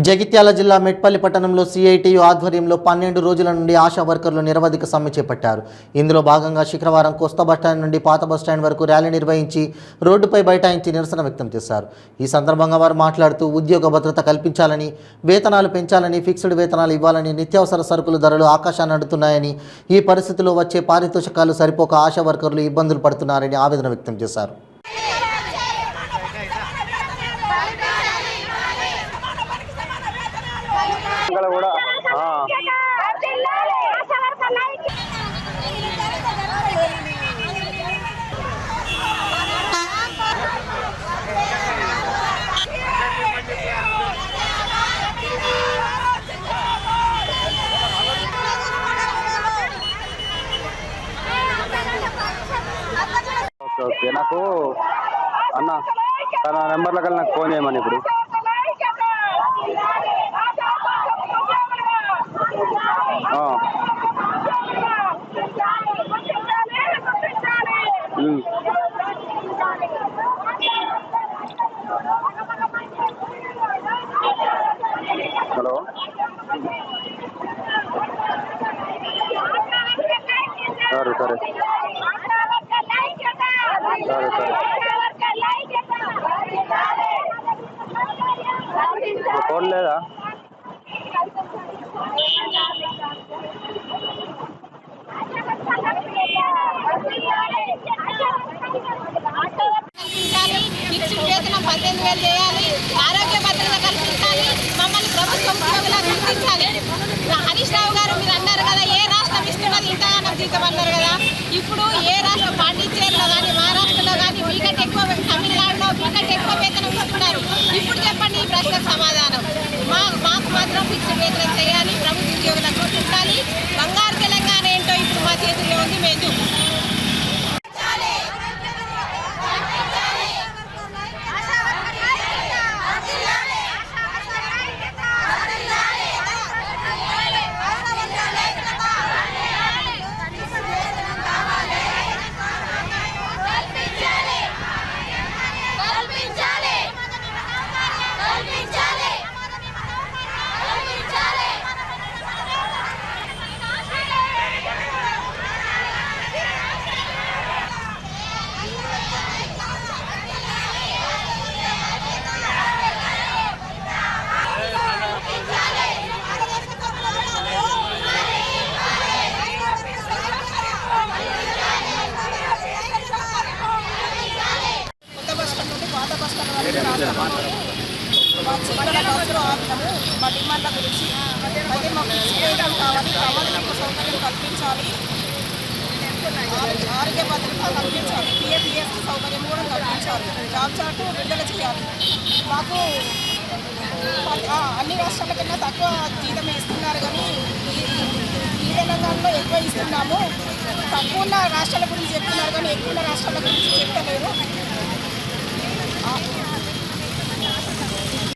జగిత్యాల జిల్లా మెట్పల్లి పట్టణంలో సిఐటియు ఆధ్వర్యంలో 12 రోజుల నుండి ఆశా వర్కర్లు నిరవధిక సమ్మె చేపట్టారు. ఇందులో భాగంగా శుక్రవారం కొత్త బస్టాండ్ నుండి పాత బస్టాండ్ వరకు ర్యాలీ నిర్వహించి రోడ్డుపై బైఠాయించి నిరసన వ్యక్తం చేశారు. ఈ సందర్భంగా వారు మాట్లాడుతూ ఉద్యోగ భద్రత కల్పించాలని, వేతనాలు పెంచాలని, ఫిక్స్డ్ వేతనాలు ఇవ్వాలని, నిత్యావసర సరుకుల ధరలు ఆకాశాన్ని అడ్డుతున్నాయని, ఈ పరిస్థితుల్లో వచ్చే పారితోషికాలు సరిపోక ఆశా వర్కర్లు ఇబ్బందులు పడుతున్నారని ఆవేదన వ్యక్తం చేశారు. ఓకే నాకు అన్న తన నెంబర్ల కల్లా నాకు ఫోన్ చేయమని ఇప్పుడు హలో సరే సరే ఫోన్ లేదా ఫిక్స్డ్ వేతనం 18,000 చేయాలి, ఆరోగ్య భద్రత కల్పించాలి, మమ్మల్ని ప్రభుత్వం ఉద్యోగులా గుర్తించాలి. హరీష్ రావు గారు మీరు అన్నారు కదా, ఏ రాష్ట్రం ఇస్తున్నది ఇంతగానో జీతం అన్నారు కదా. ఇప్పుడు ఏ రాష్ట్రం, పాండిచ్చేరిలో కానీ మహారాష్ట్రలో కానీ మీకంటే ఎక్కువ, తమిళనాడులో మీకంటే ఎక్కువ వేతనం ఇస్తున్నారు. ఇప్పుడు చెప్పండి ఈ ప్రశ్నకు సమాధానం. మాకు మాత్రం ఫిక్స్డ్ వేతనం చేయాలి, ప్రభుత్వ ఉద్యోగులకు గుర్తించాలి. బంగారు తెలంగాణ ఏంటో ఇప్పుడు మా చేతుల్లో ఉంది, మేము బస్సులో ఆపినాము. మా డిమాండ్ల గురించి అయితే మాకు వేయడం కావాలి, ప్రవాసులకు సౌకర్యం కల్పించాలి, ఆరోగ్య భద్రత కల్పించాలి, పిఎఫ్ సౌకర్యం కూడా కల్పించాలి, జాబ్ చార్టు విడుదల చేయాలి. మాకు అన్ని రాష్ట్రాల కన్నా తక్కువ జీతం ఇస్తున్నారు, కానీ ఈ తెలంగాణలో ఎక్కువ ఇస్తున్నాము. తక్కువ ఉన్న రాష్ట్రాల గురించి చెప్తున్నారు, కానీ ఎక్కువ ఉన్న రాష్ట్రాల గురించి చెప్తలేరు.